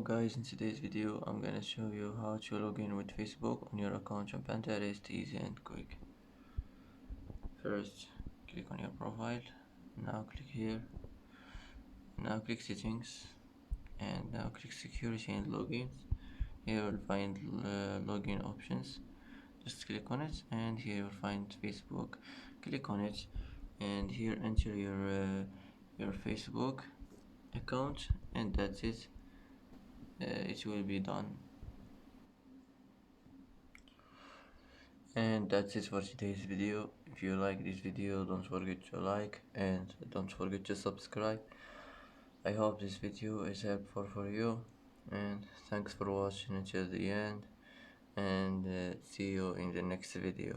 Hello guys, in today's video I'm gonna show you how to log in with Facebook on your account on Pinterest, easy and quick. First, click on your profile, now click here, now click settings, and now click security and logins. Here you'll find login options, just click on it, and here you'll find Facebook. Click on it, and here enter your Facebook account, and that's it. It will be done. And that's it for today's video. If you like this video, don't forget to like and don't forget to subscribe. I hope this video is helpful for you, and thanks for watching until the end, and see you in the next video.